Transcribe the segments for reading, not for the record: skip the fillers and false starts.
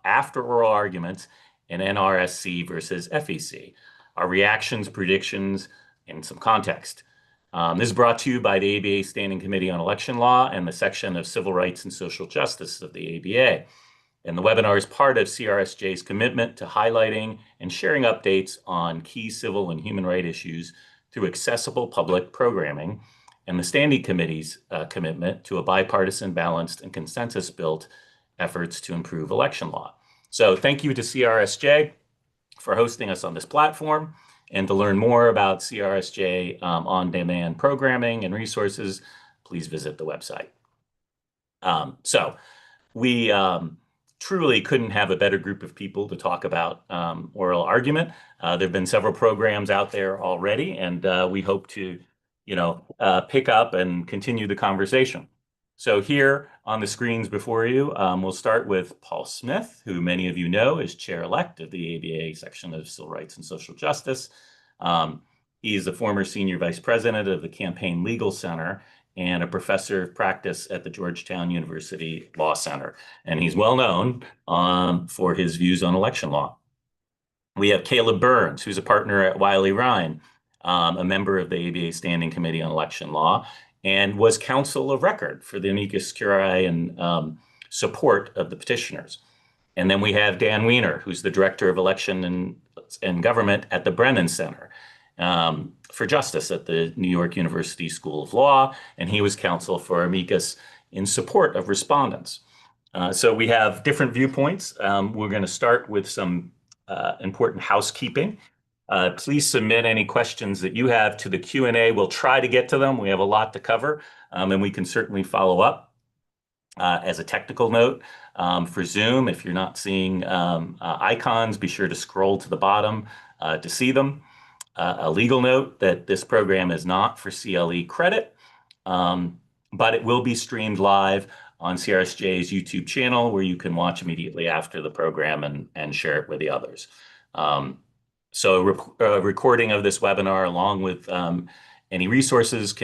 after oral arguments in NRSC versus FEC. Our reactions, predictions, and some context. This is brought to you by the ABA Standing Committee on Election Law and the section of Civil Rights and Social Justice of the ABA. And the webinar is part of CRSJ's commitment to highlighting and sharing updates on key civil and human rights issues through accessible public programming, and the Standing Committee's commitment to a bipartisan, balanced, and consensus-built efforts to improve election law. So thank you to CRSJ for hosting us on this platform. And to learn more about CRSJ on-demand programming and resources, please visit the website. So we truly couldn't have a better group of people to talk about oral argument. There have been several programs out there already, and we hope to, pick up and continue the conversation. So here on the screens before you, we'll start with Paul Smith, who many of you know is chair-elect of the ABA section of Civil Rights and Social Justice. He is the former senior vice president of the Campaign Legal Center and a professor of practice at the Georgetown University Law Center. And he's well known for his views on election law. We have Caleb Burns, who's a partner at Wiley Ryan, a member of the ABA Standing Committee on Election Law, and was counsel of record for the amicus curiae and support of the petitioners. And then we have Dan Weiner, who's the director of election and government at the Brennan Center for Justice at the New York University School of Law, and he was counsel for amicus in support of respondents. So we have different viewpoints. We're going to start with some important housekeeping. Please submit any questions that you have to the Q&A. We'll try to get to them. We have a lot to cover, and we can certainly follow up. As a technical note, for Zoom, if you're not seeing icons, be sure to scroll to the bottom to see them. A legal note that this program is not for CLE credit, but it will be streamed live on CRSJ's YouTube channel, where you can watch immediately after the program and share it with the others. So a recording of this webinar, along with any resources,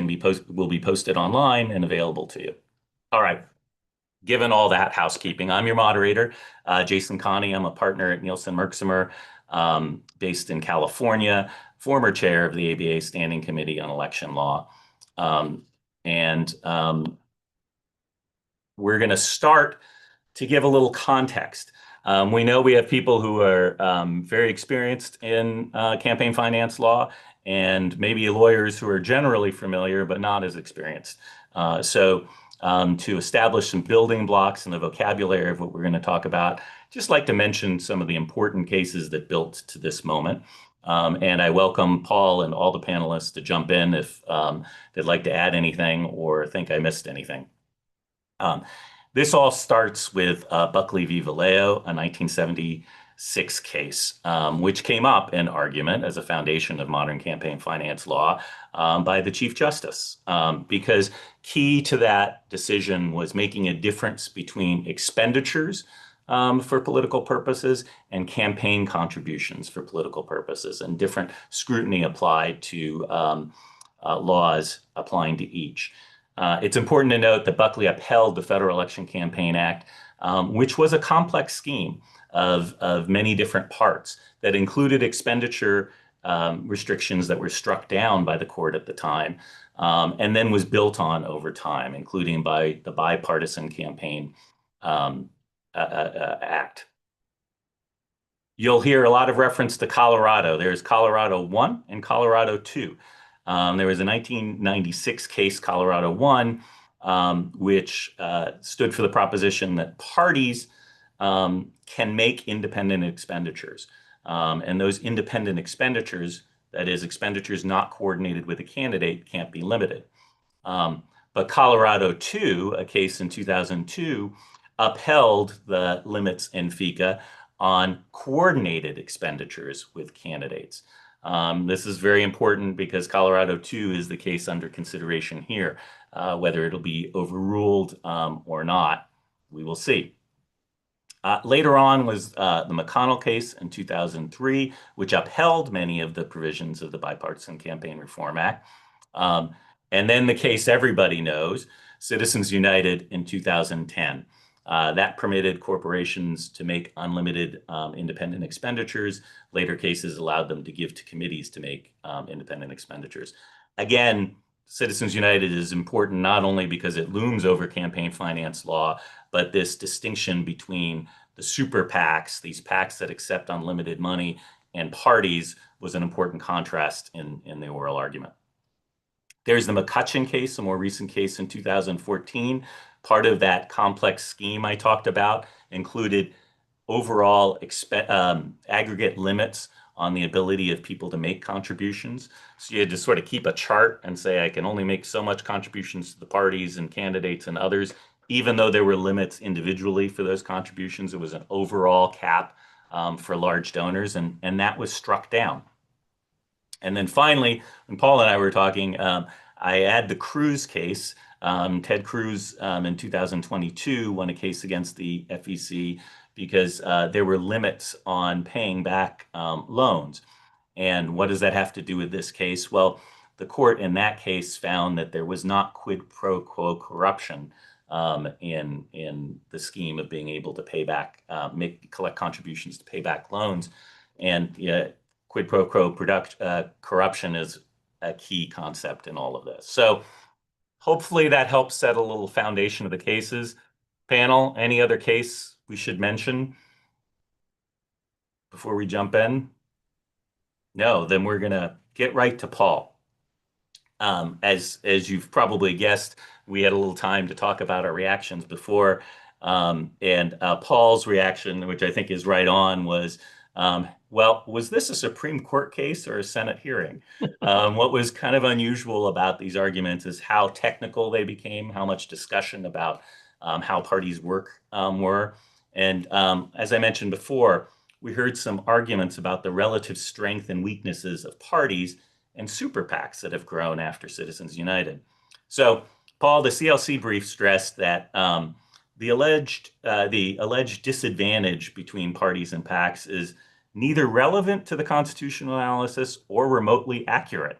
will be posted online and available to you. All right. Given all that housekeeping, I'm your moderator, Jason Connie. I'm a partner at Nielsen Merksimer, based in California, former chair of the ABA Standing Committee on Election Law. We're going to start to give a little context. We know we have people who are very experienced in campaign finance law, and maybe lawyers who are generally familiar but not as experienced. To establish some building blocks and the vocabulary of what we're going to talk about, just like to mention some of the important cases that built to this moment. And I welcome Paul and all the panelists to jump in if they'd like to add anything or think I missed anything. This all starts with Buckley v. Vallejo, a 1976 case, which came up in argument as a foundation of modern campaign finance law by the Chief Justice, because key to that decision was making a difference between expenditures for political purposes and campaign contributions for political purposes, and different scrutiny applied to laws applying to each. It's important to note that Buckley upheld the Federal Election Campaign Act, which was a complex scheme of many different parts that included expenditure restrictions that were struck down by the court at the time, and then was built on over time, including by the Bipartisan Campaign Act. You'll hear a lot of reference to Colorado. There's Colorado 1 and Colorado 2. There was a 1996 case, Colorado 1, which stood for the proposition that parties can make independent expenditures. And those independent expenditures, that is, expenditures not coordinated with a candidate, can't be limited. But Colorado 2, a case in 2002, upheld the limits in FECA on coordinated expenditures with candidates. This is very important because Colorado 2 is the case under consideration here. Whether it'll be overruled or not, we will see. Later on was the McConnell case in 2003, which upheld many of the provisions of the Bipartisan Campaign Reform Act. And then the case everybody knows, Citizens United in 2010. That permitted corporations to make unlimited independent expenditures. Later cases allowed them to give to committees to make independent expenditures. Again, Citizens United is important not only because it looms over campaign finance law, but this distinction between the super PACs, these PACs that accept unlimited money, and parties was an important contrast in the oral argument. There's the McCutcheon case, a more recent case in 2014. Part of that complex scheme I talked about included overall aggregate limits on the ability of people to make contributions. So you had to sort of keep a chart and say, I can only make so much contributions to the parties and candidates and others, even though there were limits individually for those contributions. It was an overall cap for large donors, and that was struck down. And then finally, when Paul and I were talking, I add the Cruz case. Ted Cruz in 2022 won a case against the FEC because there were limits on paying back loans. And what does that have to do with this case? Well, the court in that case found that there was not quid pro quo corruption in the scheme of being able to pay back, collect contributions to pay back loans. And quid pro quo corruption is a key concept in all of this. So hopefully that helps set a little foundation of the cases. Panel, any other case we should mention before we jump in? No, then we're going to get right to Paul. As you've probably guessed, we had a little time to talk about our reactions before. And Paul's reaction, which I think is right on, was, well, was this a Supreme Court case or a Senate hearing? What was kind of unusual about these arguments is how technical they became, how much discussion about how parties work were. And as I mentioned before, we heard some arguments about the relative strength and weaknesses of parties and super PACs that have grown after Citizens United. So, Paul, the CLC brief stressed that the alleged disadvantage between parties and PACs is neither relevant to the constitutional analysis or remotely accurate.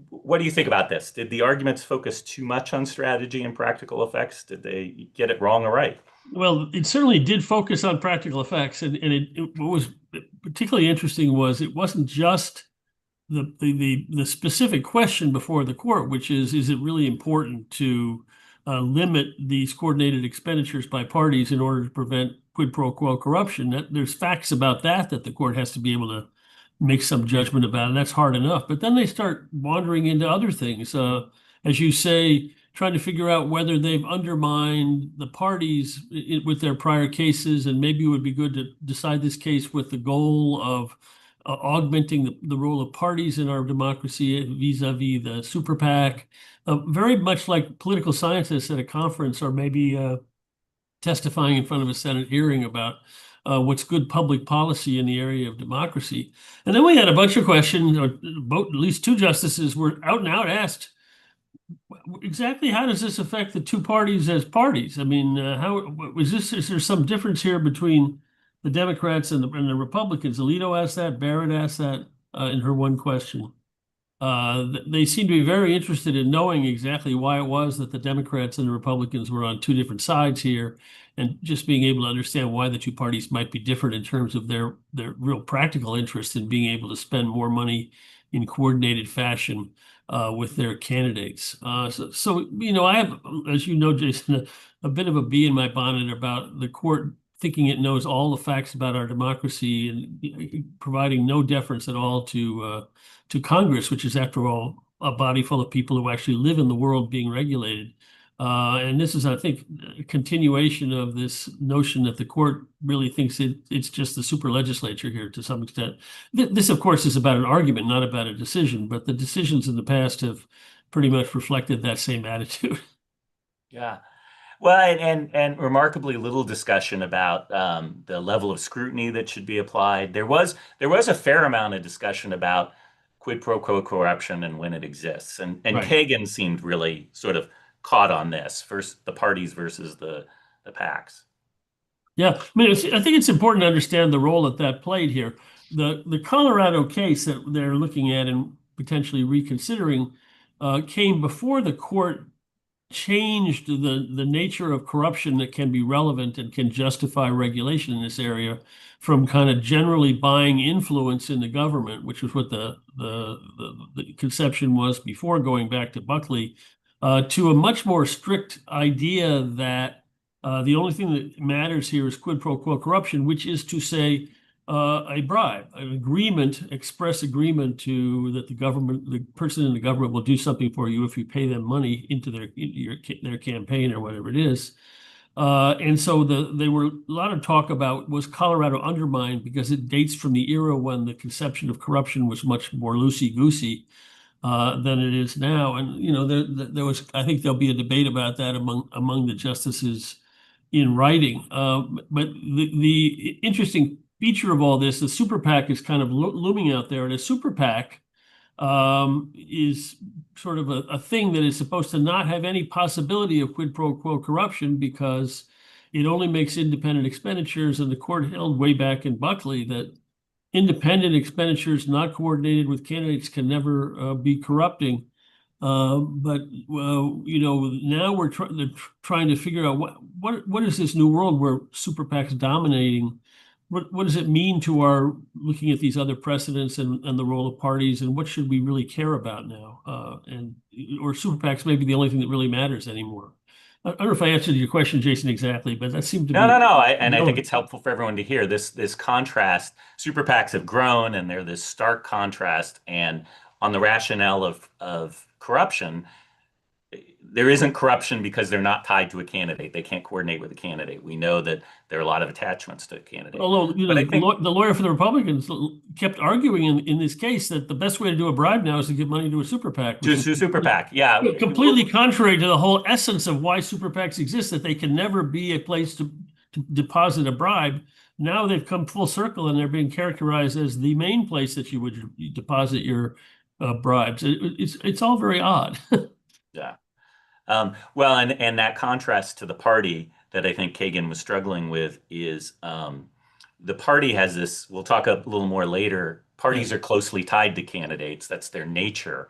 What do you think about this? Did the arguments focus too much on strategy and practical effects? Did they get it wrong or right? Well, it certainly did focus on practical effects, and what was particularly interesting was it wasn't just the specific question before the court, which is it really important to limit these coordinated expenditures by parties in order to prevent quid pro quo corruption? There's facts about that the court has to be able to make some judgment about, and that's hard enough. But then they start wandering into other things, as you say, trying to figure out whether they've undermined the parties with their prior cases, and maybe it would be good to decide this case with the goal of augmenting the role of parties in our democracy vis-a-vis the super PAC, very much like political scientists at a conference or maybe testifying in front of a Senate hearing about what's good public policy in the area of democracy. And then we had a bunch of questions, or at least two justices were out and out asked, exactly how does this affect the two parties as parties? I mean, is there some difference here between the Democrats and the Republicans? Alito asked that, Barrett asked that in her one question. They seem to be very interested in knowing exactly why it was that the Democrats and the Republicans were on two different sides here, and just being able to understand why the two parties might be different in terms of their real practical interest in being able to spend more money in coordinated fashion with their candidates. So, I have, as you know, Jason, a bit of a bee in my bonnet about the court thinking it knows all the facts about our democracy and providing no deference at all to Congress, which is, after all, a body full of people who actually live in the world being regulated. And this is, I think, a continuation of this notion that the court really thinks it's just the super legislature here to some extent. This, of course, is about an argument, not about a decision, but the decisions in the past have pretty much reflected that same attitude. Yeah. Well, and remarkably little discussion about the level of scrutiny that should be applied. There was a fair amount of discussion about quid pro quo corruption and when it exists. And Right. Kagan seemed really sort of caught on this, first the parties versus the PACs. Yeah, I mean, I think it's important to understand the role that played here. The Colorado case that they're looking at and potentially reconsidering came before the court changed the nature of corruption that can be relevant and can justify regulation in this area from kind of generally buying influence in the government, which was what the conception was before going back to Buckley, to a much more strict idea that the only thing that matters here is quid pro quo corruption, which is to say a bribe, an agreement, express agreement to that the person in the government will do something for you if you pay them money into their campaign or whatever it is. And so there were a lot of talk about, was Colorado undermined because it dates from the era when the conception of corruption was much more loosey-goosey than it is now. And there was, I think there'll be a debate about that among the justices in writing. But the interesting feature of all this, the super PAC is kind of looming out there, and a super PAC is sort of a thing that is supposed to not have any possibility of quid pro quo corruption because it only makes independent expenditures, and the court held way back in Buckley that independent expenditures not coordinated with candidates can never be corrupting. But now we're trying to figure out what is this new world where super PACs dominating. What does it mean to our looking at these other precedents and the role of parties, and what should we really care about now? Or super PACs may be the only thing that really matters anymore. I don't know if I answered your question, Jason, exactly, but that seemed to be. No. I think it's helpful for everyone to hear this contrast. Super PACs have grown, and they're this stark contrast. And on the rationale of corruption, there isn't corruption because they're not tied to a candidate. They can't coordinate with a candidate. We know that there are a lot of attachments to a candidate. Although, the lawyer for the Republicans kept arguing in this case that the best way to do a bribe now is to give money to a super PAC. To a super PAC, yeah. Completely contrary to the whole essence of why super PACs exist, that they can never be a place to deposit a bribe. Now they've come full circle and they're being characterized as the main place that you would deposit your bribes. It's all very odd. Yeah. Well, and that contrast to the party that I think Kagan was struggling with is the party has this, we'll talk a little more later, parties are closely tied to candidates. That's their nature.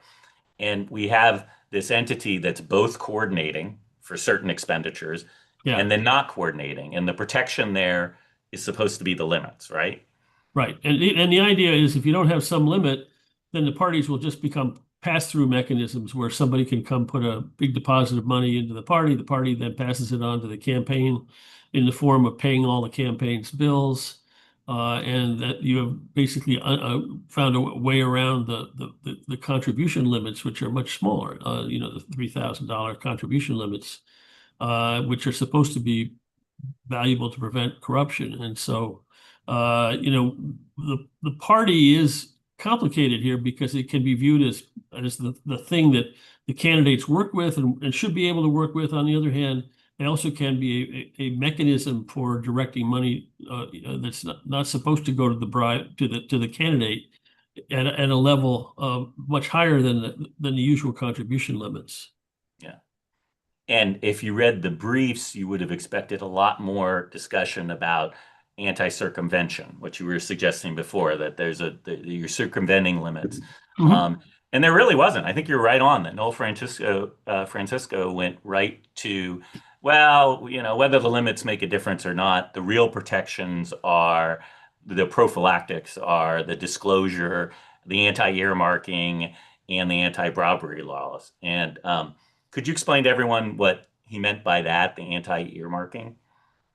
And we have this entity that's both coordinating for certain expenditures and then not coordinating. And the protection there is supposed to be the limits, right? Right. And the idea is if you don't have some limit, then the parties will just become pass-through mechanisms where somebody can come put a big deposit of money into the party then passes it on to the campaign in the form of paying all the campaign's bills, and that you have basically found a way around the contribution limits, which are much smaller, the $3,000 contribution limits, which are supposed to be valuable to prevent corruption. And so, the party is complicated here because it can be viewed as the thing that the candidates work with and should be able to work with. On the other hand, it also can be a mechanism for directing money that's not supposed to go to the bribe to the candidate at a level much higher than the usual contribution limits. Yeah. And if you read the briefs, you would have expected a lot more discussion about anti-circumvention, which you were suggesting before, that you're circumventing limits. And there really wasn't. I think you're right on that. Noel Francisco went right to, well, whether the limits make a difference or not, the real protections are the prophylactics, are the disclosure, the anti-earmarking, and the anti-bribery laws. And could you explain to everyone what he meant by that, the anti-earmarking?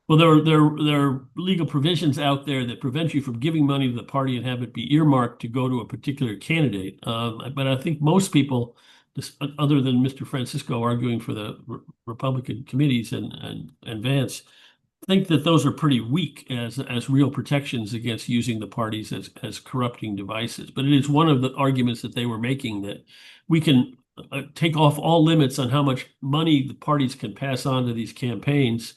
Well, there are legal provisions out there that prevent you from giving money to the party and have it be earmarked to go to a particular candidate. But I think most people, other than Mr. Francisco arguing for the Republican committees and Vance, think that those are pretty weak as real protections against using the parties as corrupting devices. But it is one of the arguments that they were making, that we can take off all limits on how much money the parties can pass on to these campaigns,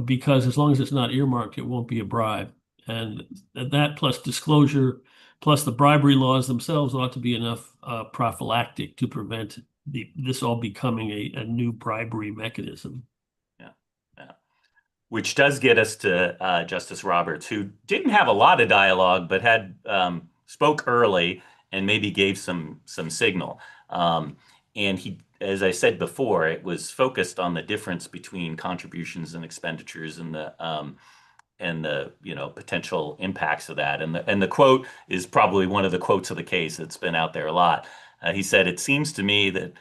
because as long as it's not earmarked, it won't be a bribe. And that plus disclosure, plus the bribery laws themselves ought to be enough prophylactic to prevent this all becoming a new bribery mechanism. Yeah. Which does get us to Justice Roberts, who didn't have a lot of dialogue, but had spoke early and maybe gave some signal. And as I said before, it was focused on the difference between contributions and expenditures and the potential impacts of that. And the quote is probably one of the quotes of the case that's been out there a lot. He said, "It seems to me that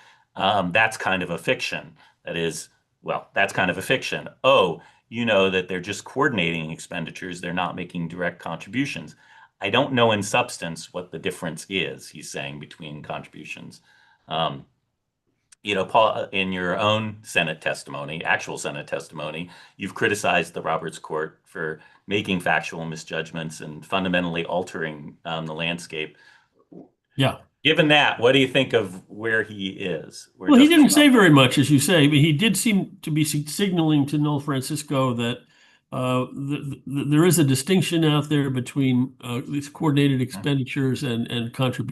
that's kind of a fiction. That is, well, that's kind of a fiction. Oh, you know that they're just coordinating expenditures. They're not making direct contributions. I don't know in substance what the difference is," he's saying, between contributions. Um, Paul, in your own Senate testimony, actual Senate testimony, you've criticized the Roberts Court for making factual misjudgments and fundamentally altering the landscape. Yeah. Given that, what do you think of where he is? Well, he didn't say very much, as you say, but he did seem to be signaling to Noel Francisco that there is a distinction out there between these coordinated expenditures and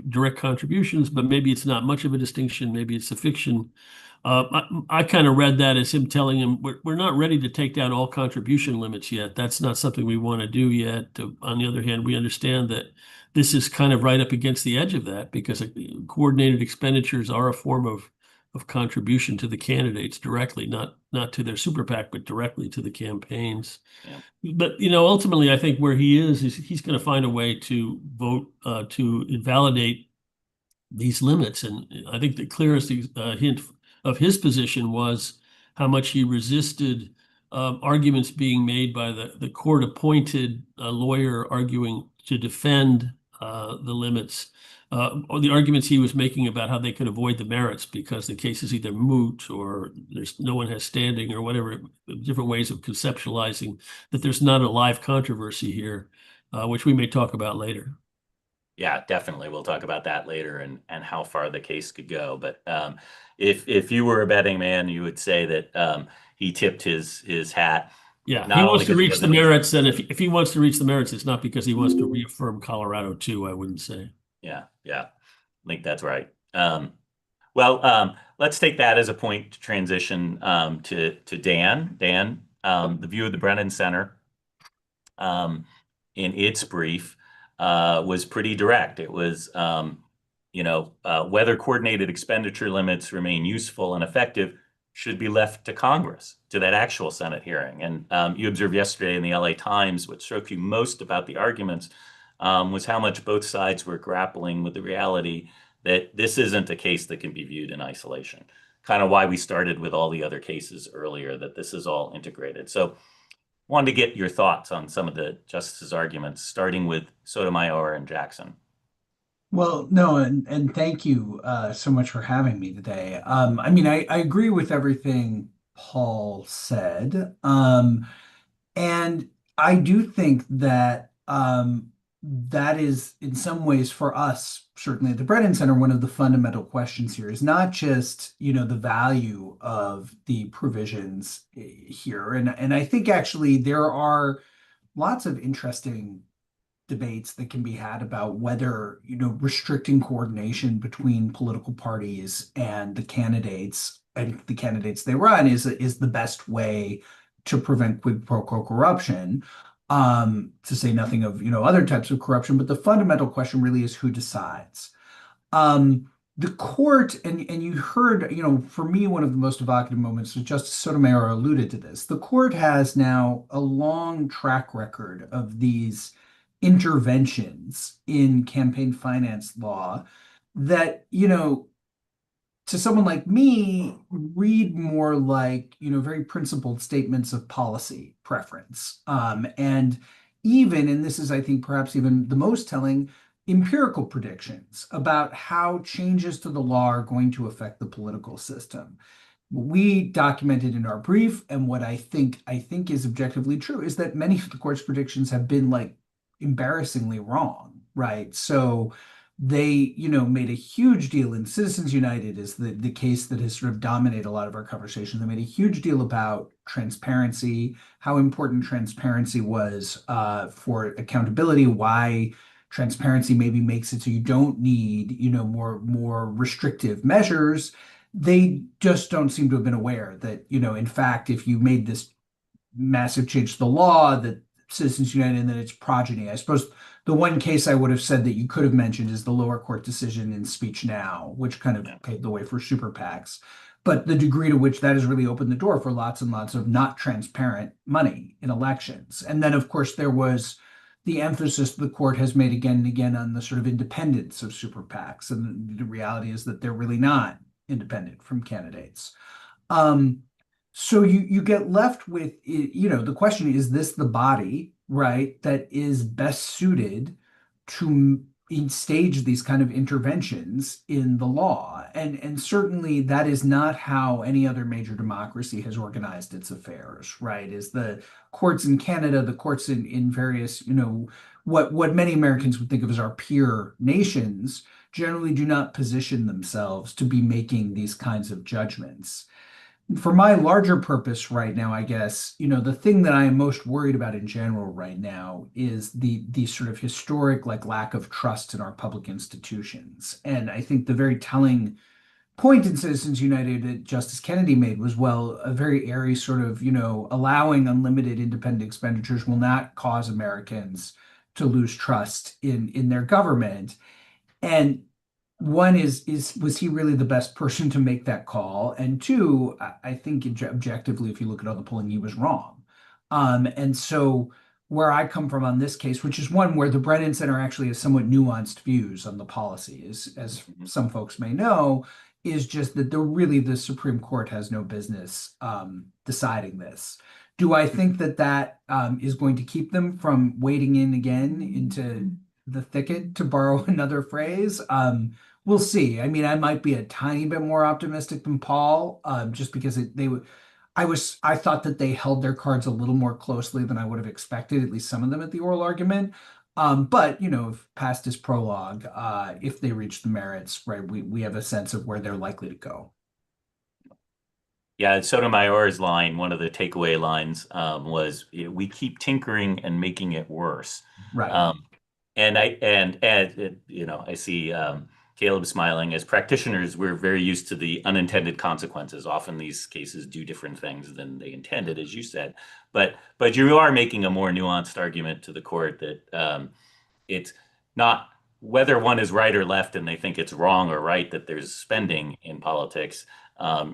direct contributions, but maybe it's not much of a distinction. Maybe it's a fiction. I kind of read that as him telling him we're not ready to take down all contribution limits yet. That's not something we want to do yet. On the other hand, we understand that this is kind of right up against the edge of that, because coordinated expenditures are a form of contribution to the candidates directly, not to their super PAC, but directly to the campaigns. Yeah. But ultimately, I think where he is he's going to find a way to vote to invalidate these limits. And I think the clearest hint of his position was how much he resisted arguments being made by the court-appointed lawyer arguing to defend the limits, or the arguments he was making about how they could avoid the merits because the case is either moot or no one has standing or whatever, different ways of conceptualizing that there's not a live controversy here, which we may talk about later. Yeah, definitely. We'll talk about that later and how far the case could go. But if you were a betting man, you would say that he tipped his hat. Yeah, he wants to reach the merits, and if he wants to reach the merits, it's not because he wants to reaffirm Colorado too, I wouldn't say. Yeah, I think that's right. Well, let's take that as a point to transition to Dan. Dan, the view of the Brennan Center in its brief was pretty direct. It was, whether coordinated expenditure limits remain useful and effective should be left to Congress, to that actual Senate hearing. And you observed yesterday in the LA Times, what struck you most about the arguments was how much both sides were grappling with the reality that this isn't a case that can be viewed in isolation. Kind of why we started with all the other cases earlier, that this is all integrated. So wanted to get your thoughts on some of the justices' arguments, starting with Sotomayor and Jackson. Well, no, and thank you so much for having me today. I mean, I agree with everything Paul said. And I do think that that is, in some ways, for us, certainly at the Brennan Center, one of the fundamental questions here is not just, the value of the provisions here. And I think actually there are lots of interesting debates that can be had about whether, restricting coordination between political parties and the candidates they run is the best way to prevent quid pro quo corruption. To say nothing of, other types of corruption, but the fundamental question really is who decides. The court, and you heard, for me, one of the most evocative moments was Justice Sotomayor alluded to this. The court has now a long track record of these interventions in campaign finance law that, to someone like me, read more like, very principled statements of policy preference. And even, and this is, I think, perhaps even the most telling, empirical predictions about how changes to the law are going to affect the political system. What we documented in our brief, and what I think is objectively true, is that many of the court's predictions have been embarrassingly wrong, right? So they, made a huge deal, in Citizens United is the case that has sort of dominated a lot of our conversation. They made a huge deal about transparency, how important transparency was for accountability, why transparency maybe makes it so you don't need, more restrictive measures. They just don't seem to have been aware that, in fact, if you made this massive change to the law, that Citizens United and then its progeny. I suppose the one case I would have said that you could have mentioned is the lower court decision in Speech Now, which kind of paved the way for super PACs. But the degree to which that has really opened the door for lots and lots of not transparent money in elections. And then, of course, there was the emphasis the court has made again and again on the sort of independence of super PACs. And the reality is that they're really not independent from candidates. So you get left with, the question is this the body, right, that is best suited to stage these kind of interventions in the law? And certainly that is not how any other major democracy has organized its affairs, right? Is the courts in Canada, the courts in various, what many Americans would think of as our peer nations generally do not position themselves to be making these kinds of judgments. For my larger purpose right now, I guess, the thing that I am most worried about in general right now is the sort of historic lack of trust in our public institutions. And I think the very telling point in Citizens United that Justice Kennedy made was, well, a very airy sort of, allowing unlimited independent expenditures will not cause Americans to lose trust in their government. And one is was he really the best person to make that call? And two, I think objectively, if you look at all the polling, he was wrong. And so where I come from on this case, which is one where the Brennan Center actually has somewhat nuanced views on the policy, as some folks may know, is just that the Supreme Court has no business deciding this. Do I think that is going to keep them from wading in again into the thicket, to borrow another phrase? We'll see. I mean, I might be a tiny bit more optimistic than Paul, just because I thought that they held their cards a little more closely than I would have expected, at least some of them at the oral argument. But if past his prologue, if they reach the merits, right, we have a sense of where they're likely to go. Yeah, Sotomayor's line, one of the takeaway lines, was, "We keep tinkering and making it worse." Right. And I see Caleb smiling. As practitioners, we're very used to the unintended consequences. Often these cases do different things than they intended, as you said. But you are making a more nuanced argument to the court that it's not whether one is right or left and they think it's wrong or right that there's spending in politics.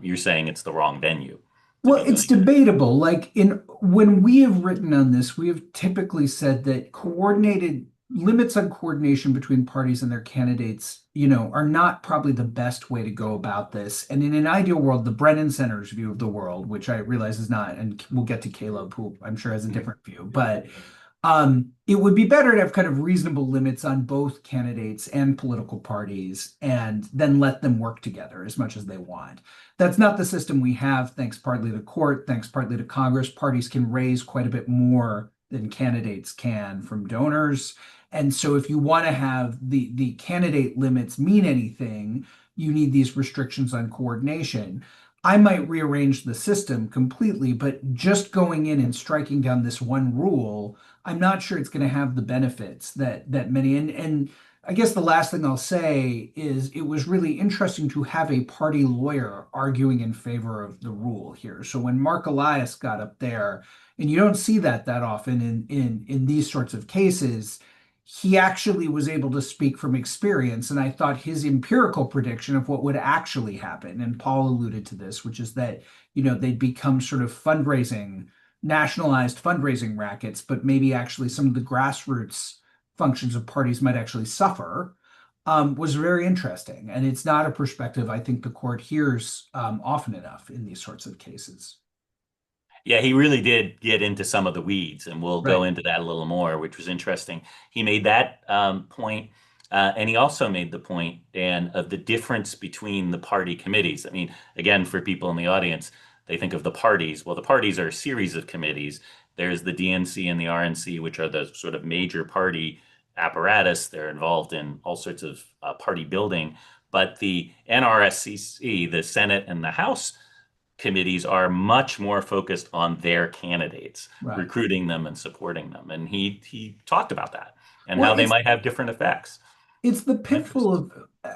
You're saying it's the wrong venue. Well, it's debatable. When we have written on this, we have typically said that coordinated limits on coordination between parties and their candidates, are not probably the best way to go about this. And in an ideal world, the Brennan Center's view of the world, which I realize is not, and we'll get to Caleb, who I'm sure has a different view, but it would be better to have kind of reasonable limits on both candidates and political parties and then let them work together as much as they want. That's not the system we have, thanks partly to court, thanks partly to Congress. Parties can raise quite a bit more than candidates can from donors. And so if you want to have the candidate limits mean anything, you need these restrictions on coordination. I might rearrange the system completely, but just going in and striking down this one rule, I'm not sure it's going to have the benefits that many. And I guess the last thing I'll say is it was really interesting to have a party lawyer arguing in favor of the rule here. So when Mark Elias got up there, and you don't see that often in these sorts of cases, he actually was able to speak from experience. And I thought his empirical prediction of what would actually happen, and Paul alluded to this, which is that, they'd become sort of nationalized fundraising rackets, but maybe actually some of the grassroots functions of parties might actually suffer, was very interesting. And it's not a perspective I think the court hears often enough in these sorts of cases. Yeah, he really did get into some of the weeds, and we'll go into that a little more, which was interesting. He made that point, and he also made the point, Dan, of the difference between the party committees. I mean, again, for people in the audience, they think of the parties. Well, the parties are a series of committees. There's the DNC and the RNC, which are the sort of major party apparatus. They're involved in all sorts of party building. But the NRSC, the Senate and the House committees, are much more focused on their candidates, recruiting them and supporting them. And he talked about that and how they might have different effects. It's the pitfall of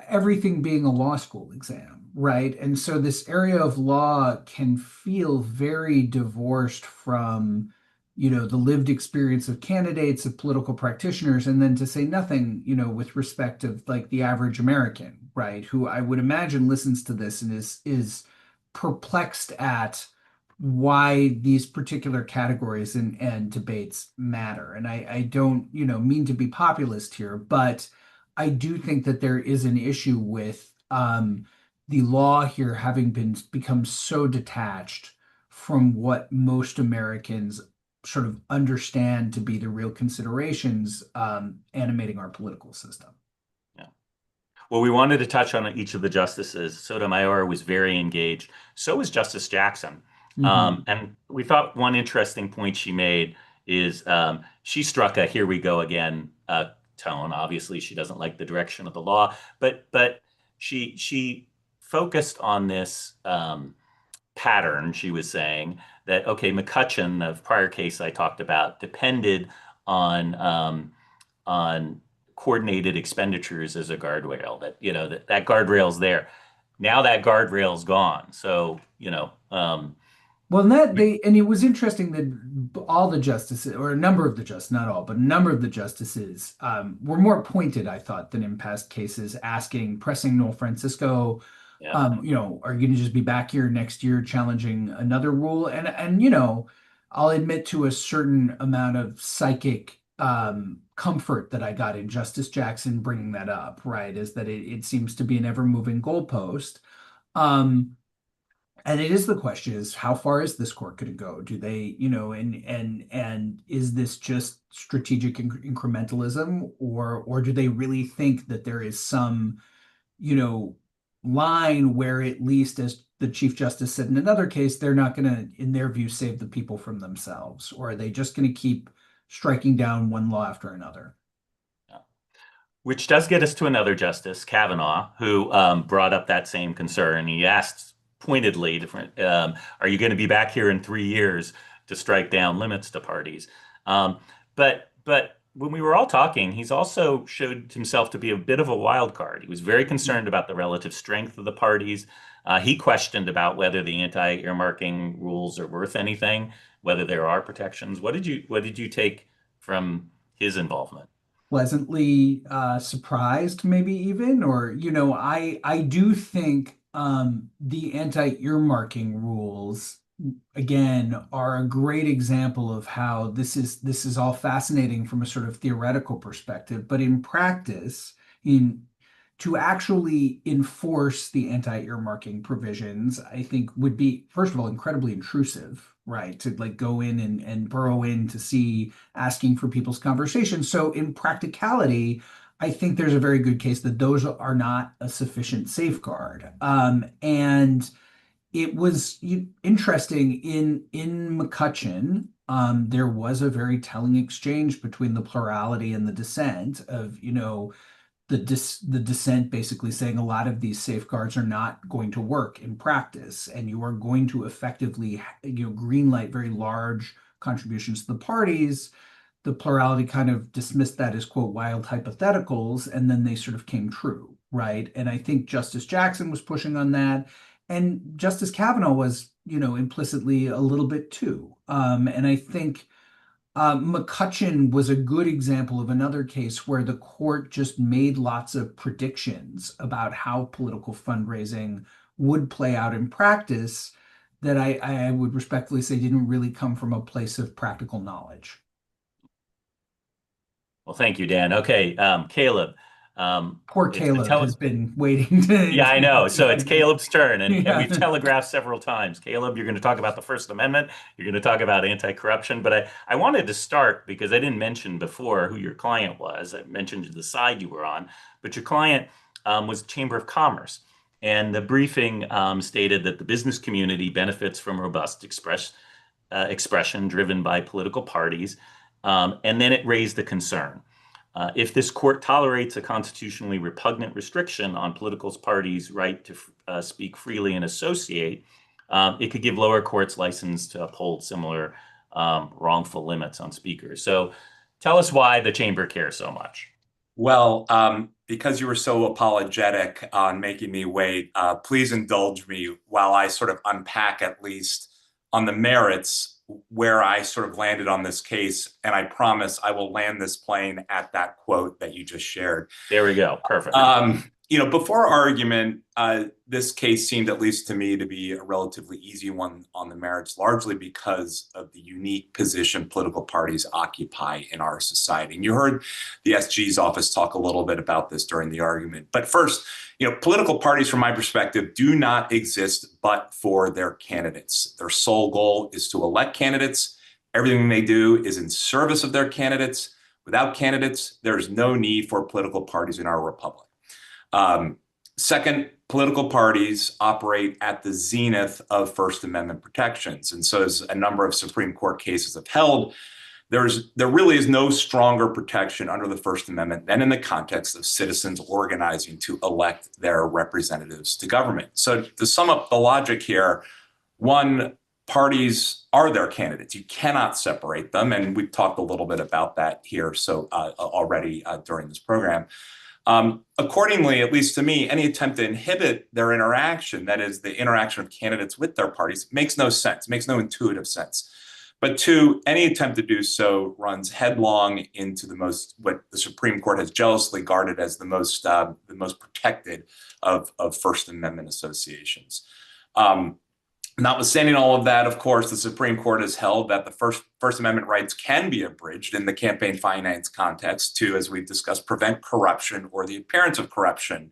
everything being a law school exam, right? And so this area of law can feel very divorced from the lived experience of candidates, of political practitioners, and then to say nothing, with respect of like the average American, right, who I would imagine listens to this and is perplexed at why these particular categories and debates matter. And I don't, mean to be populist here, but I do think that there is an issue with the law here having become so detached from what most Americans sort of understand to be the real considerations animating our political system. Yeah. Well, we wanted to touch on each of the justices. Sotomayor was very engaged. So was Justice Jackson. And we thought one interesting point she made is she struck a "here we go again" tone. Obviously, she doesn't like the direction of the law, but she focused on this pattern. She was saying that, okay, McCutcheon, the prior case I talked about, depended on coordinated expenditures as a guardrail. That guardrail's there. Now that guardrail's gone. So well, and it was interesting that all the justices, or a number of the justices, not all, but a number of the justices, were more pointed, I thought, than in past cases, pressing Noel Francisco, yeah. are you going to just be back here next year challenging another rule? And I'll admit to a certain amount of psychic comfort that I got in Justice Jackson bringing that up, right? Is that it seems to be an ever-moving goalpost. And it is the question is how far is this court going to go? Do they, and is this just strategic incrementalism, or do they really think that there is some, line where, at least as the Chief Justice said in another case, they're not going to, in their view, save the people from themselves? Or are they just going to keep striking down one law after another? Yeah. Which does get us to another justice, Kavanaugh, who brought up that same concern. He asked pointedly, are you going to be back here in 3 years to strike down limits to parties? But when we were all talking, he's also showed himself to be a bit of a wild card. He was very concerned about the relative strength of the parties. He questioned about whether the anti-earmarking rules are worth anything, whether there are protections. What did you take from his involvement? Pleasantly surprised, maybe even, or I do think the anti-earmarking rules, again, are a great example of how this is all fascinating from a sort of theoretical perspective, but in practice, to actually enforce the anti-earmarking provisions, I think would be, first of all, incredibly intrusive, right? To like go in and burrow in to see, asking for people's conversations. So in practicality, I think there's a very good case that those are not a sufficient safeguard. And it was interesting in McCutcheon. There was a very telling exchange between the plurality and the dissent of, the dissent basically saying a lot of these safeguards are not going to work in practice, and you are going to effectively, greenlight very large contributions to the parties. The plurality kind of dismissed that as, quote, wild hypotheticals, and then they sort of came true, right? And I think Justice Jackson was pushing on that, and Justice Kavanaugh was, implicitly a little bit too. And I think McCutcheon was a good example of another case where the court just made lots of predictions about how political fundraising would play out in practice that I would respectfully say didn't really come from a place of practical knowledge. Well, thank you, Dan. Okay, Caleb. Poor Caleb has been waiting to. Yeah, I know. So it's Caleb's turn, and Yeah. we've telegraphed several times. Caleb, you're going to talk about the First Amendment. You're going to talk about anti-corruption. But I wanted to start because I didn't mention before who your client was. I mentioned the side you were on, but your client was Chamber of Commerce. And the briefing stated that the business community benefits from robust expression driven by political parties. And then it raised a concern. If this court tolerates a constitutionally repugnant restriction on political parties' right to speak freely and associate, it could give lower courts license to uphold similar wrongful limits on speakers. So tell us why the chamber cares so much. Well, because you were so apologetic on making me wait, please indulge me while I sort of unpack, at least on the merits, where I sort of landed on this case, and I promise I will land this plane at that quote that you just shared. There we go. Perfect. Before argument, this case seemed, at least to me, to be a relatively easy one on the merits, largely because of the unique position political parties occupy in our society. And you heard the SG's office talk a little bit about this during the argument. But first, political parties, from my perspective, do not exist but for their candidates. Their sole goal is to elect candidates. Everything they do is in service of their candidates. Without candidates, there's no need for political parties in our republic. Second, political parties operate at the zenith of First Amendment protections. And so, as a number of Supreme Court cases have held, there really is no stronger protection under the First Amendment than in the context of citizens organizing to elect their representatives to government. So, to sum up the logic here, one, parties are their candidates. You cannot separate them. And we've talked a little bit about that here already during this program. Accordingly, at least to me, any attempt to inhibit their interaction, that is the interaction of candidates with their parties, makes no sense, makes no intuitive sense. But two, any attempt to do so runs headlong into what the Supreme Court has jealously guarded as the most protected of First Amendment associations. Notwithstanding all of that, of course, the Supreme Court has held that the First Amendment rights can be abridged in the campaign finance context to, as we've discussed, prevent corruption or the appearance of corruption.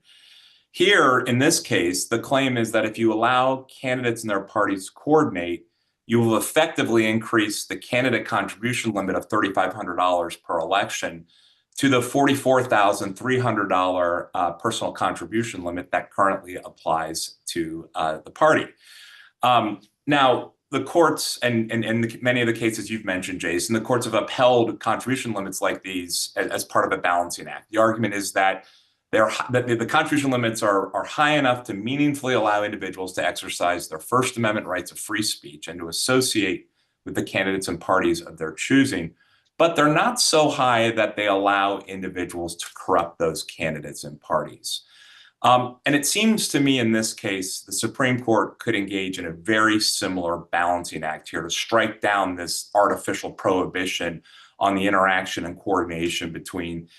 Here, in this case, the claim is that if you allow candidates and their parties to coordinate, you will effectively increase the candidate contribution limit of $3,500 per election to the $44,300 personal contribution limit that currently applies to the party. Now, the courts and many of the cases you've mentioned, Jason, the courts have upheld contribution limits like these as part of a balancing act. The argument is that the contribution limits are high enough to meaningfully allow individuals to exercise their First Amendment rights of free speech and to associate with the candidates and parties of their choosing. But they're not so high that they allow individuals to corrupt those candidates and parties. And it seems to me in this case, the Supreme Court could engage in a very similar balancing act here to strike down this artificial prohibition on the interaction and coordination between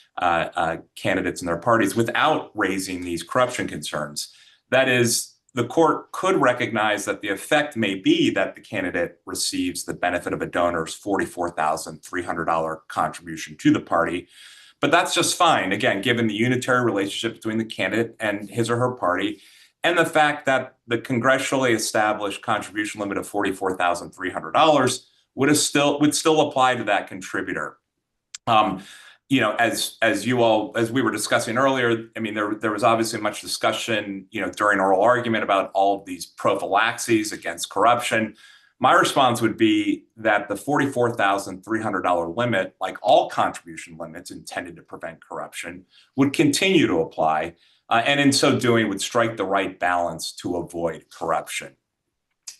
candidates and their parties without raising these corruption concerns. That is, the court could recognize that the effect may be that the candidate receives the benefit of a donor's $44,300 contribution to the party. But that's just fine, again, given the unitary relationship between the candidate and his or her party, and the fact that the congressionally established contribution limit of $44,300 would still apply to that contributor. As we were discussing earlier, I mean, there was obviously much discussion, during oral argument about all of these prophylaxes against corruption. My response would be that the $44,300 limit, like all contribution limits intended to prevent corruption, would continue to apply, and in so doing would strike the right balance to avoid corruption.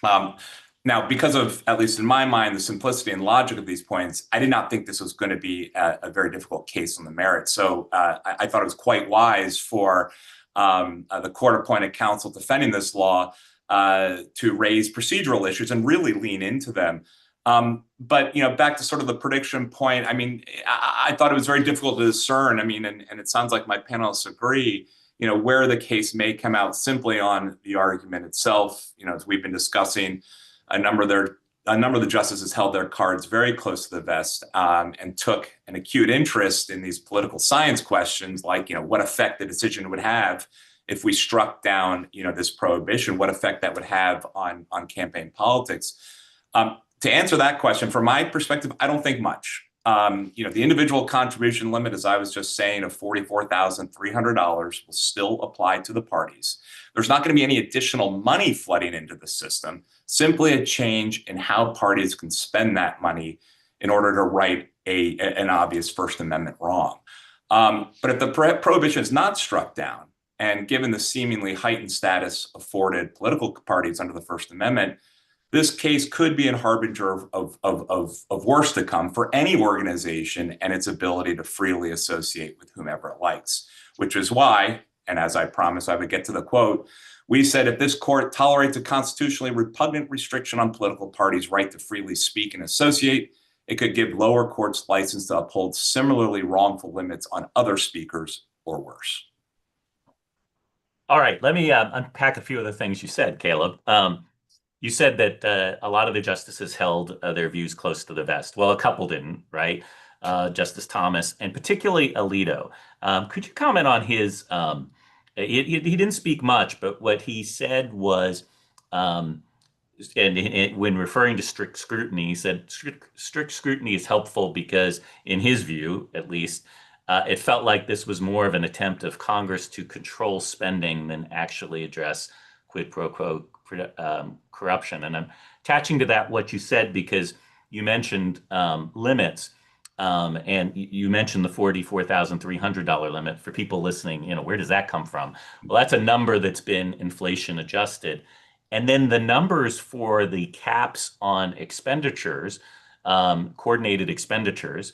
Now, because of, at least in my mind, the simplicity and logic of these points, I did not think this was going to be a very difficult case on the merits. So I thought it was quite wise for the court-appointed counsel defending this law to raise procedural issues and really lean into them. But back to sort of the prediction point, I mean, I thought it was very difficult to discern. I mean, and it sounds like my panelists agree, where the case may come out simply on the argument itself. As we've been discussing, a number of the justices held their cards very close to the vest and took an acute interest in these political science questions, like what effect the decision would have if we struck down, this prohibition, what effect that would have on campaign politics. To answer that question, from my perspective, I don't think much. The individual contribution limit, as I was just saying, of $44,300 will still apply to the parties. There's not going to be any additional money flooding into the system, simply a change in how parties can spend that money in order to right an obvious First Amendment wrong. But if the prohibition is not struck down, and given the seemingly heightened status afforded political parties under the First Amendment, this case could be a harbinger of worse to come for any organization and its ability to freely associate with whomever it likes, which is why, and as I promised I would get to the quote, We said if this court tolerates a constitutionally repugnant restriction on political parties' right to freely speak and associate, it could give lower courts license to uphold similarly wrongful limits on other speakers or worse. All right, let me unpack a few of the things you said, Caleb. You said that a lot of the justices held their views close to the vest. Well, a couple didn't, right? Justice Thomas and particularly Alito. Could you comment on his? He didn't speak much, but what he said was, and when referring to strict scrutiny, he said strict scrutiny is helpful because, in his view, at least, it felt like this was more of an attempt of Congress to control spending than actually address quid pro quo corruption. And I'm attaching to that what you said because you mentioned limits, and you mentioned the $44,300 limit. For people listening, where does that come from? Well, that's a number that's been inflation adjusted. And then the numbers for the caps on expenditures, coordinated expenditures,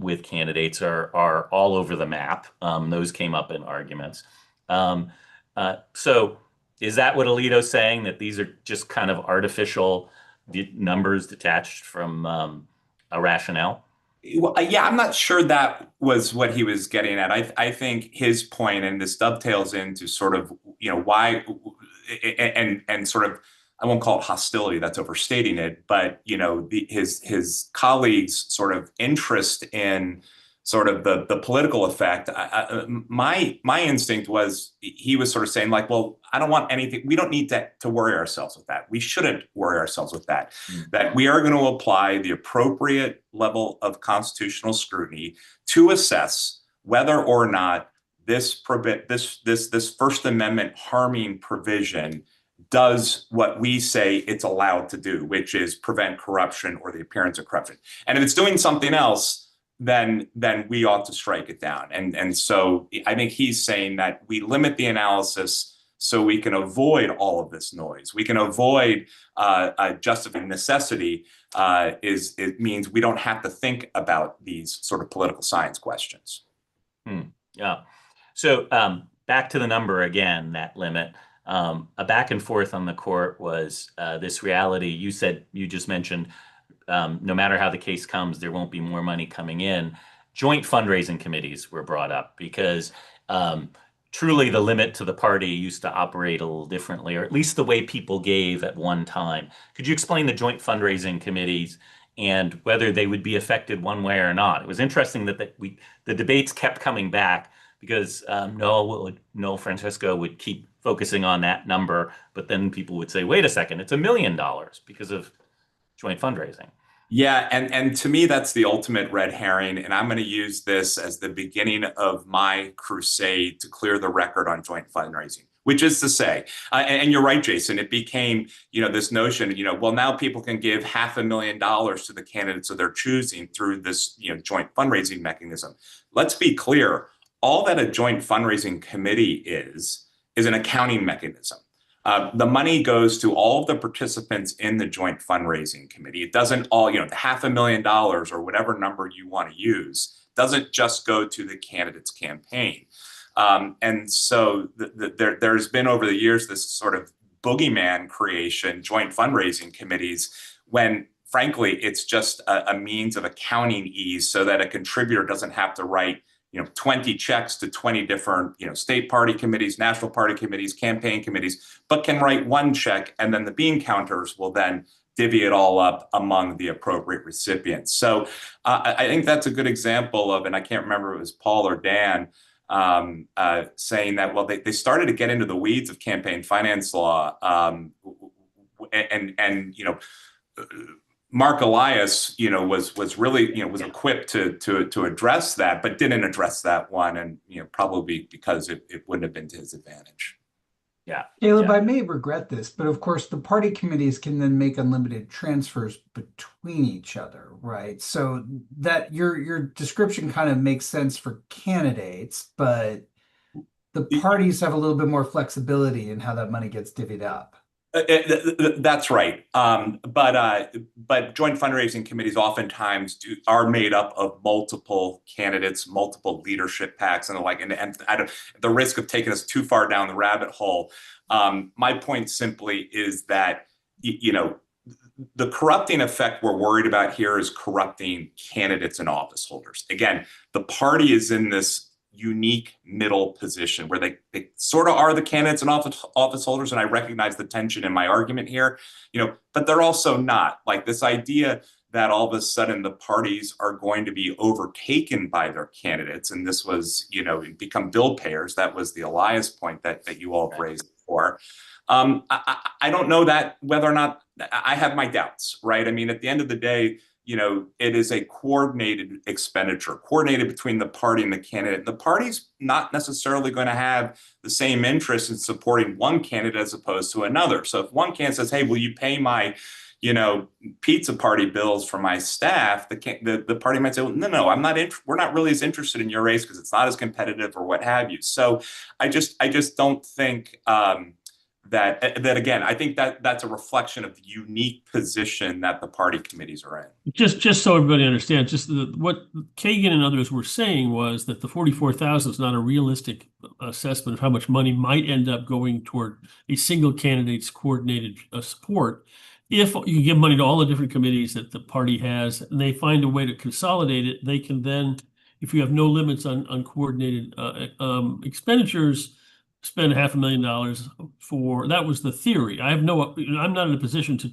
with candidates are all over the map. Those came up in arguments. So is that what Alito's saying, that these are just kind of artificial numbers detached from a rationale? Well, yeah, I'm not sure that was what he was getting at. I think his point, and this dovetails into sort of, why, and sort of, I won't call it hostility, that's overstating it, but his colleagues' sort of interest in sort of the political effect. My instinct was he was sort of saying like, well, I don't want anything. We don't need to worry ourselves with that. We shouldn't worry ourselves with that. That we are going to apply the appropriate level of constitutional scrutiny to assess whether or not this First Amendment harming provision does what we say it's allowed to do, which is prevent corruption or the appearance of corruption. And if it's doing something else, then we ought to strike it down. And so I think he's saying that we limit the analysis so we can avoid all of this noise. We can avoid justifying necessity. It means we don't have to think about these sort of political science questions. Yeah. So back to the number again, that limit. A back and forth on the court was this reality. You just mentioned, no matter how the case comes, there won't be more money coming in. Joint fundraising committees were brought up because truly the limit to the party used to operate a little differently, or at least the way people gave at one time. Could you explain the joint fundraising committees and whether they would be affected one way or not? It was interesting that the debates kept coming back because Noel Francisco would keep focusing on that number, but then people would say, wait a second, it's $1 million because of joint fundraising. Yeah, and to me, that's the ultimate red herring. And I'm going to use this as the beginning of my crusade to clear the record on joint fundraising, which is to say, and you're right, Jason, it became, this notion, well, now people can give $500,000 to the candidates of their choosing through this, joint fundraising mechanism. Let's be clear. All that a joint fundraising committee is an accounting mechanism. The money goes to all of the participants in the joint fundraising committee. It doesn't all, the $500,000 or whatever number you want to use, doesn't just go to the candidate's campaign. And so there's been over the years this sort of boogeyman creation, joint fundraising committees, when frankly, it's just a means of accounting ease so that a contributor doesn't have to write 20 checks to 20 different, state party committees, national party committees, campaign committees, but can write one check, and then the bean counters will then divvy it all up among the appropriate recipients. So I think that's a good example of, and I can't remember if it was Paul or Dan, saying that, well, they started to get into the weeds of campaign finance law, and Mark Elias, was really, was equipped to address that, but didn't address that one, and probably because it wouldn't have been to his advantage. Yeah, Caleb, yeah. I may regret this, but of course the party committees can then make unlimited transfers between each other, right? So that your description kind of makes sense for candidates, but the parties have a little bit more flexibility in how that money gets divvied up. That's right. But joint fundraising committees oftentimes are made up of multiple candidates, multiple leadership packs, and the like. And at the risk of taking us too far down the rabbit hole, my point simply is that the corrupting effect we're worried about here is corrupting candidates and office holders. Again, the party is in this unique middle position where they sort of are the candidates and office holders, and I recognize the tension in my argument here, but they're also not. Like this idea that all of a sudden the parties are going to be overtaken by their candidates, and this was, become bill payers. That was the Elias point that you all raised before. I don't know that whether or not I have my doubts, right? I mean, at the end of the day, it is a coordinated expenditure, coordinated between the party and the candidate. The party's not necessarily going to have the same interest in supporting one candidate as opposed to another. So if one candidate says, hey, will you pay my, pizza party bills for my staff, the party might say, well, no, I'm not. We're not really as interested in your race because it's not as competitive or what have you. So I just don't think that again, I think that's a reflection of the unique position that the party committees are in. Just so everybody understands, what Kagan and others were saying was that the 44,000 is not a realistic assessment of how much money might end up going toward a single candidate's coordinated support. If you give money to all the different committees that the party has, and they find a way to consolidate it, they can then, if you have no limits on coordinated expenditures, spend $500,000 for, that was the theory. I'm not in a position to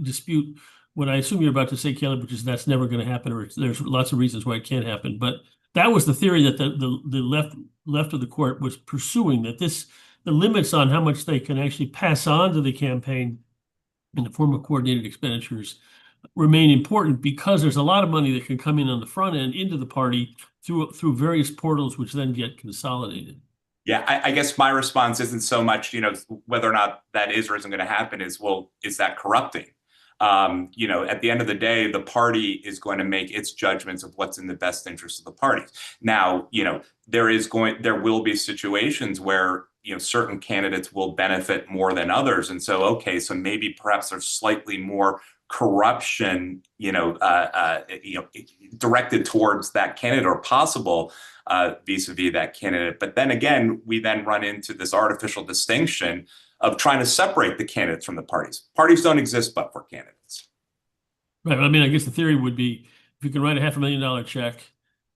dispute what I assume you're about to say, Caleb, which is that's never going to happen, or there's lots of reasons why it can't happen. But that was the theory that the left of the court was pursuing, that the limits on how much they can actually pass on to the campaign in the form of coordinated expenditures remain important because there's a lot of money that can come in on the front end into the party through various portals, which then get consolidated. Yeah, I guess my response isn't so much, whether or not that is or isn't going to happen is, well, is that corrupting? At the end of the day, the party is going to make its judgments of what's in the best interest of the party. Now, there will be situations where, certain candidates will benefit more than others. And so, okay, so maybe perhaps there's slightly more corruption, directed towards that candidate or possible vis-a-vis that candidate. But then again, we then run into this artificial distinction of trying to separate the candidates from the parties. Parties don't exist but for candidates. Right. I mean, I guess the theory would be if you can write a $500,000 check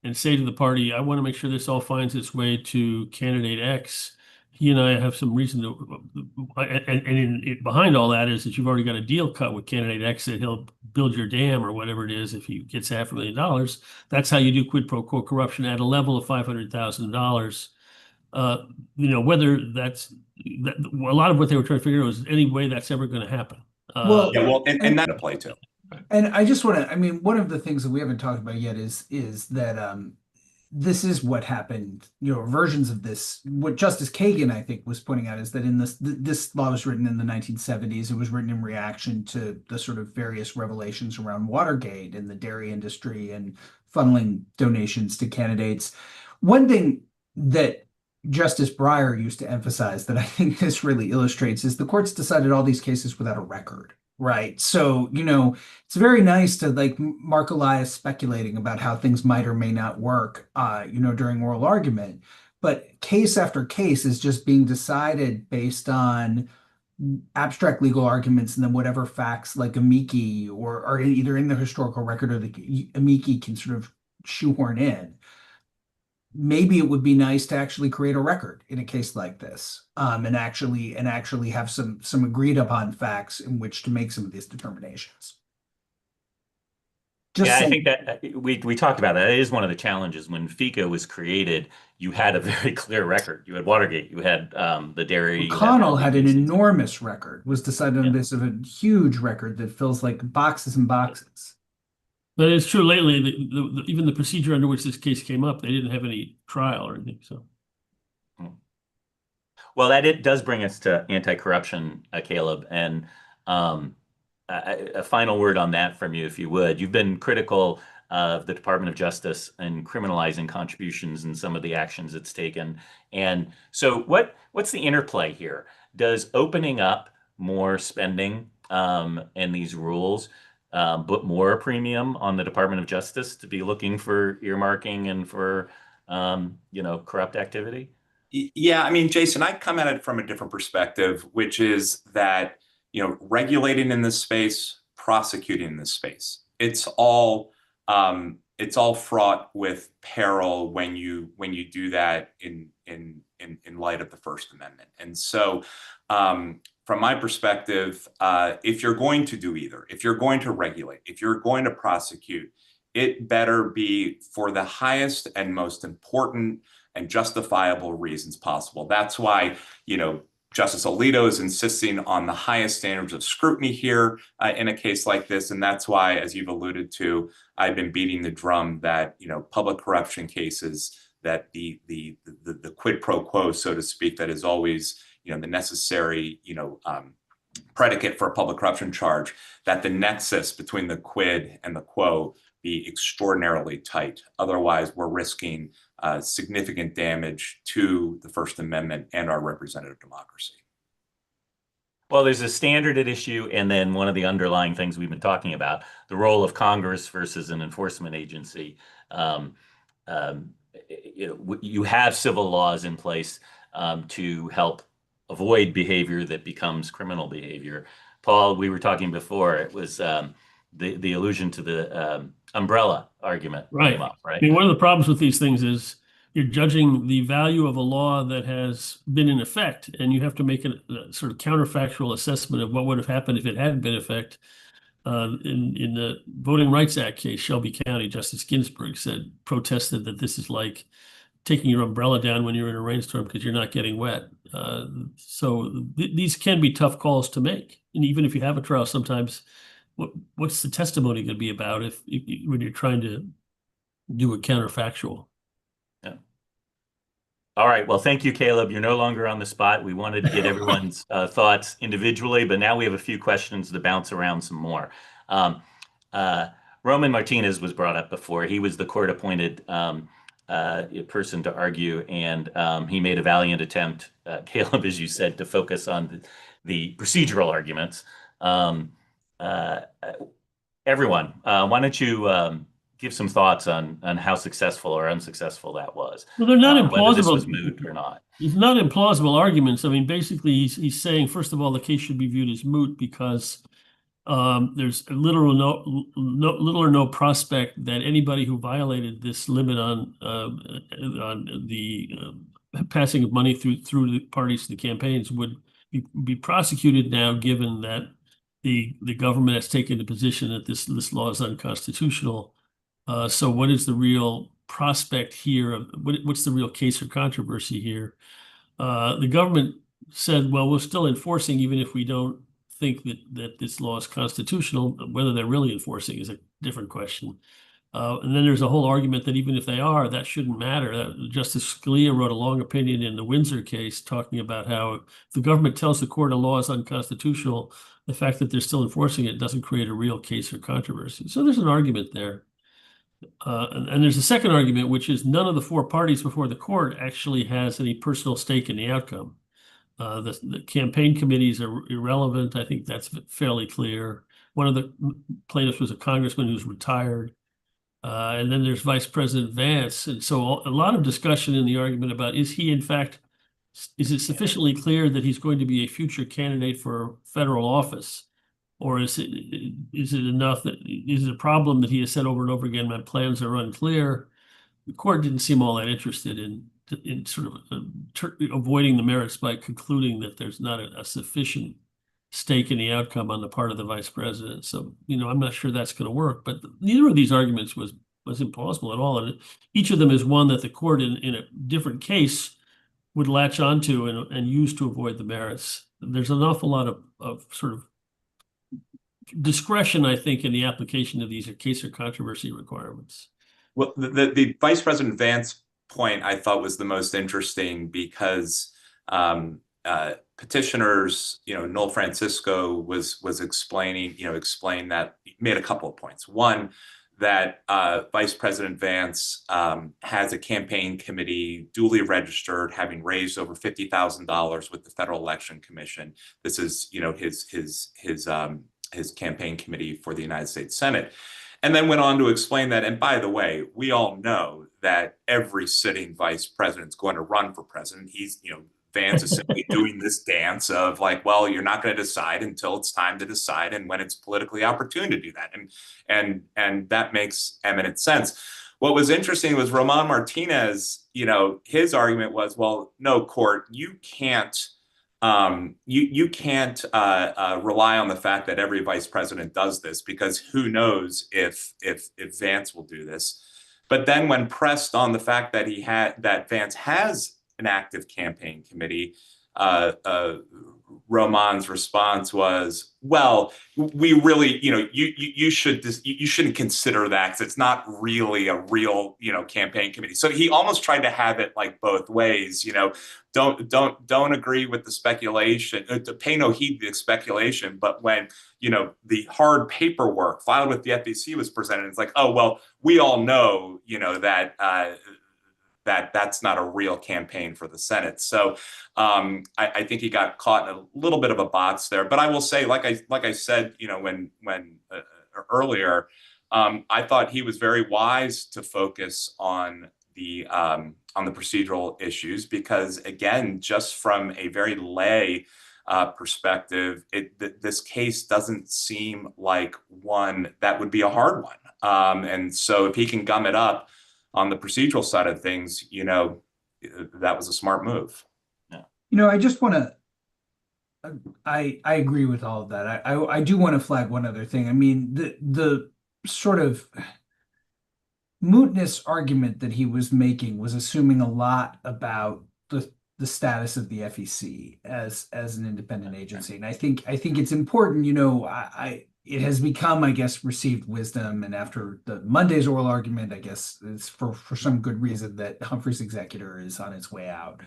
and say to the party, I want to make sure this all finds its way to candidate X. He and I have some reason to, behind all that is that you've already got a deal cut with candidate X that he'll build your dam or whatever it is if he gets $500,000. That's how you do quid pro quo corruption at a level of $500,000. Whether that's a lot of what they were trying to figure out was any way that's ever going to happen. And that apply too. And I just want to, one of the things that we haven't talked about yet is that this is what happened, versions of this. What Justice Kagan, I think, was pointing out is that in this law was written in the 1970s. It was written in reaction to the sort of various revelations around Watergate and the dairy industry and funneling donations to candidates. One thing that Justice Breyer used to emphasize that I think this really illustrates is the courts decided all these cases without a record. Right. So, it's very nice to Mark Elias speculating about how things might or may not work, during oral argument. But case after case is just being decided based on abstract legal arguments and then whatever facts like amici or are either in the historical record or the amici can sort of shoehorn in. Maybe it would be nice to actually create a record in a case like this, and actually have some agreed upon facts in which to make some of these determinations. I think that we talked about that. It is one of the challenges. When FECA was created, you had a very clear record. You had Watergate, you had the dairy. McConnell had an enormous record, was decided on this of a huge record that fills boxes and boxes. But it's true lately, even the procedure under which this case came up, they didn't have any trial or anything. So, well, it does bring us to anti-corruption, Caleb, and a final word on that from you, if you would. You've been critical of the Department of Justice and criminalizing contributions and some of the actions it's taken. And so, what's the interplay here? Does opening up more spending and these rules put more premium on the Department of Justice to be looking for earmarking and for corrupt activity? Yeah, I mean, Jason, I come at it from a different perspective, which is that, regulating in this space, prosecuting in this space, it's all fraught with peril when you do that in light of the First Amendment. And so, from my perspective, if you're going to do either, if you're going to regulate, if you're going to prosecute, it better be for the highest and most important and justifiable reasons possible. That's why, Justice Alito is insisting on the highest standards of scrutiny here in a case like this. And that's why, as you've alluded to, I've been beating the drum that, public corruption cases, that the quid pro quo, so to speak, that is always, the necessary, predicate for a public corruption charge, that the nexus between the quid and the quo be extraordinarily tight. Otherwise, we're risking significant damage to the First Amendment and our representative democracy. Well, there's a standard at issue, and then one of the underlying things we've been talking about, the role of Congress versus an enforcement agency. You have civil laws in place to help avoid behavior that becomes criminal behavior. Paul, we were talking before, it was the allusion to the umbrella argument. Right. Came up, right? I mean, one of the problems with these things is you're judging the value of a law that has been in effect, and you have to make a sort of counterfactual assessment of what would have happened if it hadn't been in effect. In the Voting Rights Act case, Shelby County, Justice Ginsburg protested that this is like taking your umbrella down when you're in a rainstorm because you're not getting wet. So these can be tough calls to make. And even if you have a trial, sometimes what's the testimony going to be about when you're trying to do a counterfactual? Yeah. All right. Well, thank you, Caleb. You're no longer on the spot. We wanted to get everyone's thoughts individually, but now we have a few questions to bounce around some more. Roman Martinez was brought up before. He was the court-appointed person to argue, and he made a valiant attempt, Caleb, as you said, to focus on the procedural arguments. Everyone, why don't you give some thoughts on how successful or unsuccessful that was? Well, they're not implausible. Whether this was moot or not. It's not implausible arguments. I mean, basically, he's saying, first of all, the case should be viewed as moot because there's little or no prospect that anybody who violated this limit on the passing of money through the parties to the campaigns would be prosecuted now, given that the government has taken the position that this law is unconstitutional. So what is the real prospect here? What's the real case or controversy here? The government said, well, we're still enforcing even if we don't think that this law is constitutional. Whether they're really enforcing is a different question. And then there's a whole argument that even if they are, that shouldn't matter. Justice Scalia wrote a long opinion in the Windsor case talking about how if the government tells the court a law is unconstitutional, the fact that they're still enforcing it doesn't create a real case or controversy. So there's an argument there. And there's a second argument, which is none of the four parties before the court actually has any personal stake in the outcome. The campaign committees are irrelevant. I think that's fairly clear. One of the plaintiffs was a congressman who's retired. And then there's Vice President Vance. And so a lot of discussion in the argument about is it sufficiently clear that he's going to be a future candidate for federal office? Or is it enough that is it a problem that he has said over and over again, my plans are unclear? The court didn't seem all that interested in sort of avoiding the merits by concluding that there's not a sufficient stake in the outcome on the part of the vice president. So, I'm not sure that's going to work, but neither of these arguments was implausible at all. And each of them is one that the court in a different case would latch onto and use to avoid the merits. There's an awful lot of sort of discretion, I think, in the application of these case or controversy requirements. Well, the Vice President Vance point I thought was the most interesting because petitioners, Noel Francisco was explained that he made a couple of points. One, that Vice President Vance has a campaign committee duly registered, having raised over $50,000 with the Federal Election Commission. This is, you know, his campaign committee for the United States Senate. And then went on to explain that, and by the way, we all know that every sitting vice president is going to run for president. He's, you know, Vance is simply doing this dance of like, well, you're not going to decide until it's time to decide, and when it's politically opportune to do that, and that makes eminent sense. What was interesting was Roman Martinez. You know, his argument was, well, no, court, you can't. You can't rely on the fact that every vice president does this, because who knows if Vance will do this. But then when pressed on the fact that Vance has an active campaign committee, Roman's response was, well, we really, you know, you shouldn't consider that, because it's not really a real, you know, campaign committee. So he almost tried to have it like both ways, you know, don't agree with the speculation, to pay no heed to the speculation. But when, you know, the hard paperwork filed with the FEC was presented, it's like, oh, well, we all know, you know, that that's not a real campaign for the Senate. So I think he got caught in a little bit of a box there. But I will say, like I said, you know, when earlier, I thought he was very wise to focus on the procedural issues, because again, just from a very lay perspective, this case doesn't seem like one that would be a hard one. And so if he can gum it up on the procedural side of things, you know, that was a smart move. You know, I just want to, I agree with all of that. I do want to flag one other thing. I mean, the sort of mootness argument that he was making was assuming a lot about the status of the FEC as an independent agency. And I think it's important, you know, it has become, I guess, received wisdom, and after the Monday's oral argument, I guess it's for some good reason that Humphrey's executor is on its way out.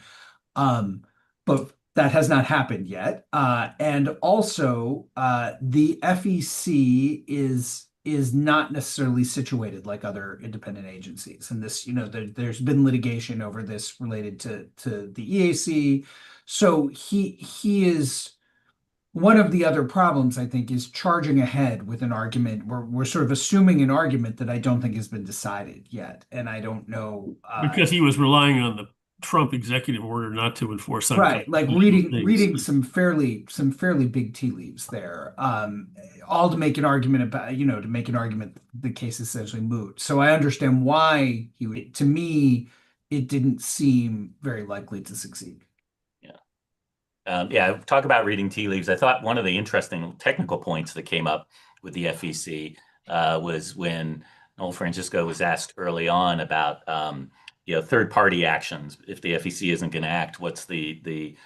But that has not happened yet. And also, the FEC is not necessarily situated like other independent agencies. And this, you know, there's been litigation over this related to the EAC. So he is, one of the other problems, I think, is charging ahead with an argument. We're sort of assuming an argument that I don't think has been decided yet. And I don't know. Because he was relying on the Trump executive order not to enforce some right, like reading some fairly big tea leaves there, all to make an argument about, you know, to make an argument the case is essentially moot. So I understand why he would. To me, it didn't seem very likely to succeed. Yeah, talk about reading tea leaves. I thought one of the interesting technical points that came up with the FEC was when Noel Francisco was asked early on about you know, third-party actions. If the FEC isn't going to act, what's the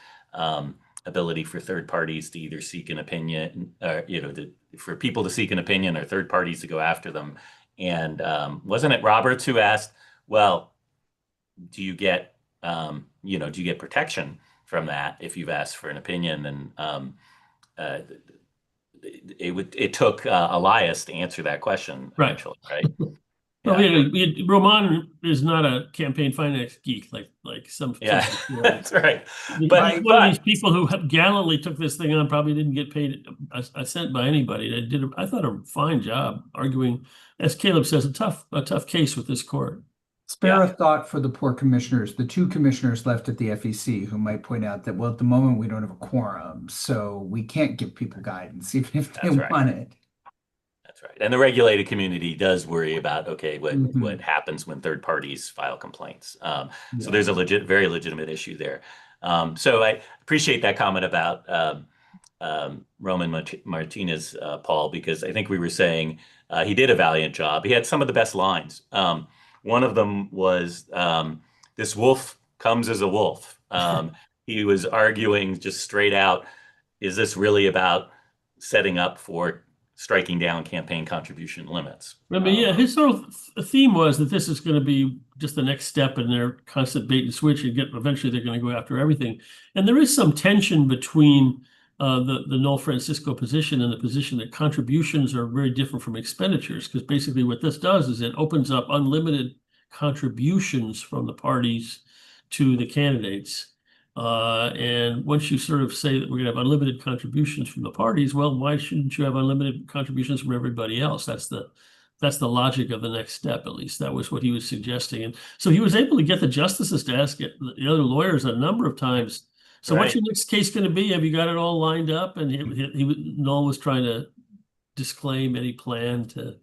ability for third parties to either seek an opinion, or, you know, for people to seek an opinion, or third parties to go after them? And wasn't it Roberts who asked, well, do you get you know, do you get protection from that if you've asked for an opinion? And it took Elias to answer that question eventually, right? Well, yeah, Roman is not a campaign finance geek like some. Yeah, that's right. But one of these people who gallantly took this thing on probably didn't get paid a cent by anybody. They did, I thought, a fine job arguing, as Caleb says, a tough case with this court. Spare a thought for the poor commissioners, the two commissioners left at the FEC, who might point out that, well, at the moment we don't have a quorum, so we can't give people guidance, even if they want it. That's right. And the regulated community does worry about, okay, what happens when third parties file complaints. So there's a very legitimate issue there. So I appreciate that comment about Roman Martinez, Paul, because I think we were saying he did a valiant job. He had some of the best lines. One of them was, this wolf comes as a wolf. He was arguing just straight out, is this really about setting up for striking down campaign contribution limits? I mean, yeah, his sort of theme was that this is going to be just the next step in their constant bait and switch, and eventually they're going to go after everything. And there is some tension between the Noel Francisco position and the position that contributions are very different from expenditures, because basically what this does is it opens up unlimited contributions from the parties to the candidates. And once you sort of say that we're going to have unlimited contributions from the parties, well, why shouldn't you have unlimited contributions from everybody else? That's the logic of the next step, at least. That was what he was suggesting. And so he was able to get the justices to ask the other lawyers a number of times, so what's your next case going to be? Have you got it all lined up? And Noel was trying to disclaim any plan to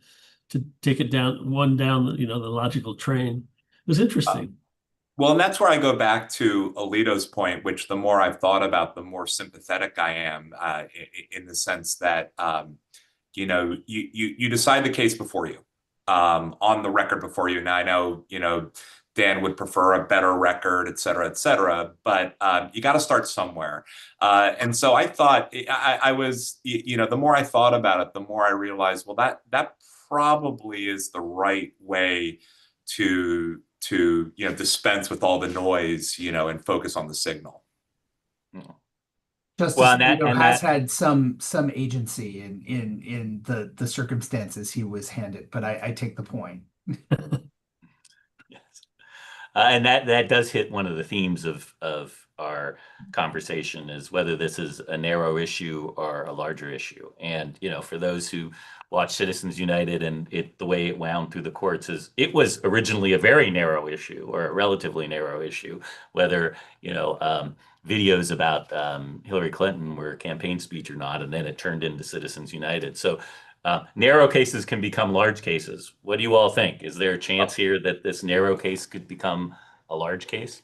take it down the logical train. It was interesting. Well, and that's where I go back to Alito's point, which the more I've thought about, the more sympathetic I am, in the sense that you decide the case before you, on the record before you. Now I know Dan would prefer a better record, et cetera, but you got to start somewhere. And so I thought I was, the more I thought about it, the more I realized, well, that probably is the right way to dispense with all the noise, and focus on the signal. Justice Alito has had some agency in the circumstances he was handed, but I take the point. Yes. And that does hit one of the themes of our conversation, is whether this is a narrow issue or a larger issue. And for those who watch Citizens United and the way it wound through the courts, is it was originally a very narrow issue, or a relatively narrow issue, whether videos about Hillary Clinton were a campaign speech or not, and then it turned into Citizens United. So narrow cases can become large cases. What do you all think? Is there a chance here that this narrow case could become a large case?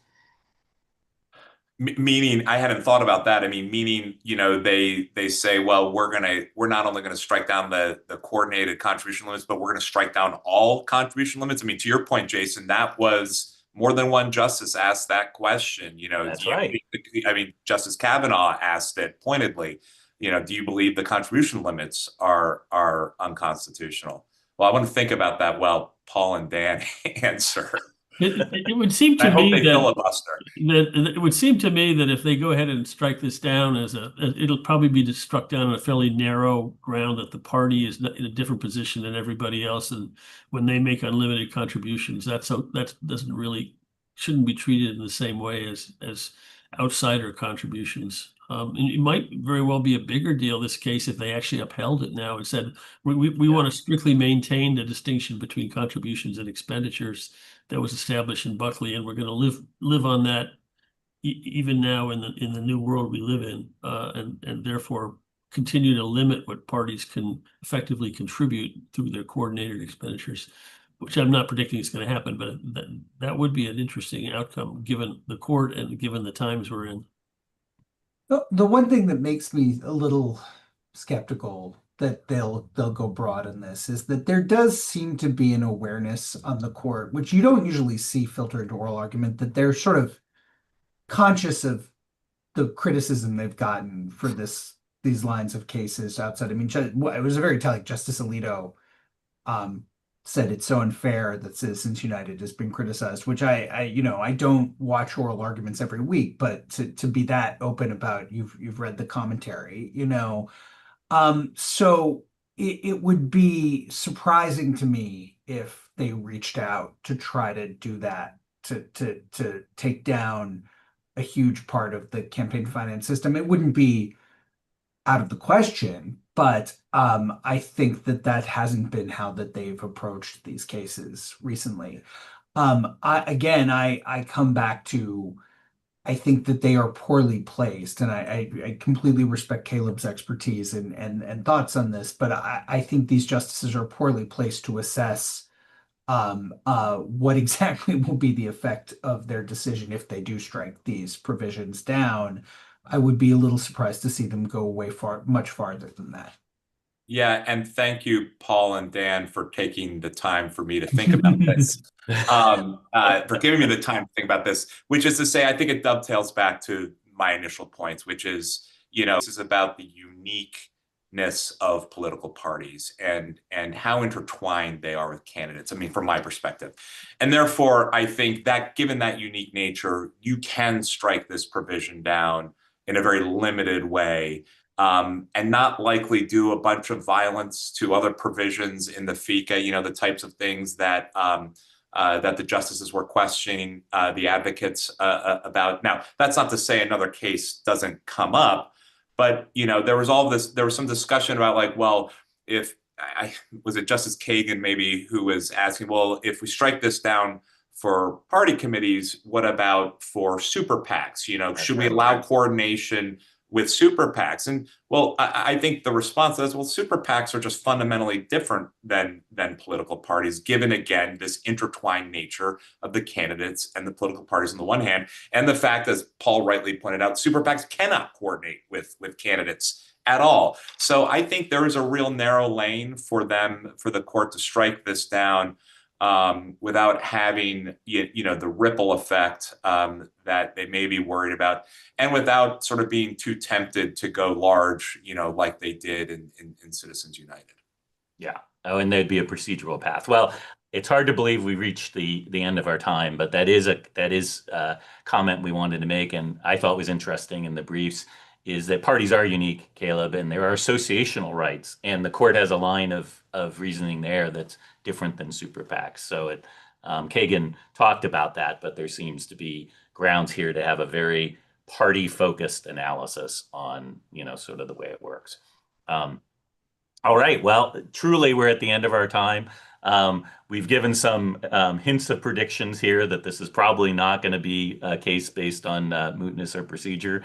Meaning, I hadn't thought about that. I mean, meaning, they say, well, we're not only going to strike down the coordinated contribution limits, but we're going to strike down all contribution limits. I mean, to your point, Jason, that was more than one justice asked that question. That's right. I mean, Justice Kavanaugh asked it pointedly. Do you believe the contribution limits are unconstitutional? Well, I want to think about that while Paul and Dan answer. It would seem to me that it would seem to me that if they go ahead and strike this down it'll probably be just struck down on a fairly narrow ground, that the party is in a different position than everybody else, and when they make unlimited contributions, that shouldn't be treated in the same way as outsider contributions. It might very well be a bigger deal, this case, if they actually upheld it now and said, we want to strictly maintain the distinction between contributions and expenditures that was established in Buckley, and we're going to live on that even now in the new world we live in, and therefore continue to limit what parties can effectively contribute through their coordinated expenditures, which I'm not predicting is going to happen, but that would be an interesting outcome given the court and given the times we're in. The one thing that makes me a little skeptical that they'll go broad in this is that there does seem to be an awareness on the court, which you don't usually see filter into oral argument, that they're sort of conscious of the criticism they've gotten for these lines of cases outside. I mean, it was very telling. Justice Alito said it's so unfair that Citizens United has been criticized, which I don't watch oral arguments every week, but to be that open about you've read the commentary, so it would be surprising to me if they reached out to try to do that, to take down a huge part of the campaign finance system. It wouldn't be out of the question, but I think that hasn't been how that they've approached these cases recently. I come back to, I think that they are poorly placed, and I completely respect Caleb's expertise and thoughts on this, but I think these justices are poorly placed to assess what exactly will be the effect of their decision if they do strike these provisions down. I would be a little surprised to see them go much farther than that. Yeah, and thank you, Paul and Dan, for taking the time for me to think about this. For giving me the time to think about this, which is to say, I think it dovetails back to my initial points, which is, this is about the uniqueness of political parties and how intertwined they are with candidates. I mean, from my perspective. And therefore, I think that given that unique nature, you can strike this provision down in a very limited way, and not likely do a bunch of violence to other provisions in the FECA, you know, the types of things that that the justices were questioning the advocates about. Now, that's not to say another case doesn't come up, but you know, there was some discussion about like, well, if was it Justice Kagan maybe who was asking, well, if we strike this down for party committees, what about for super PACs? You know, should we allow coordination with super PACs? And well, I think the response is, well, super PACs are just fundamentally different than political parties, given again this intertwined nature of the candidates and the political parties on the one hand, and the fact, as Paul rightly pointed out, super PACs cannot coordinate with candidates at all. So I think there is a real narrow lane for the court to strike this down without having you know the ripple effect that they may be worried about, and without sort of being too tempted to go large, you know, like they did in Citizens United. Yeah. Oh, and there'd be a procedural path. Well, it's hard to believe we reached the end of our time, but that is a comment we wanted to make, and I thought was interesting in the briefs, is that parties are unique, Caleb, and there are associational rights, and the court has a line of reasoning there that's different than super PACs. So Kagan talked about that, but there seems to be grounds here to have a very party-focused analysis on, you know, sort of the way it works. All right, well, truly we're at the end of our time. We've given some hints of predictions here that this is probably not going to be a case based on mootness or procedure.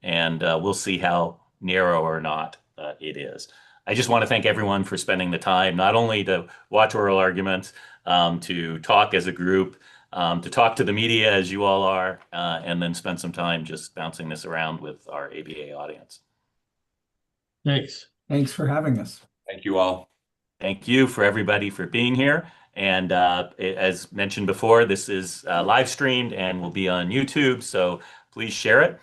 And we'll see how narrow or not it is. I just want to thank everyone for spending the time, not only to watch oral arguments, to talk as a group, to talk to the media as you all are, and then spend some time just bouncing this around with our ABA audience. Thanks. Thanks for having us. Thank you all. Thank you for everybody for being here. And as mentioned before, this is live streamed and will be on YouTube, so please share it.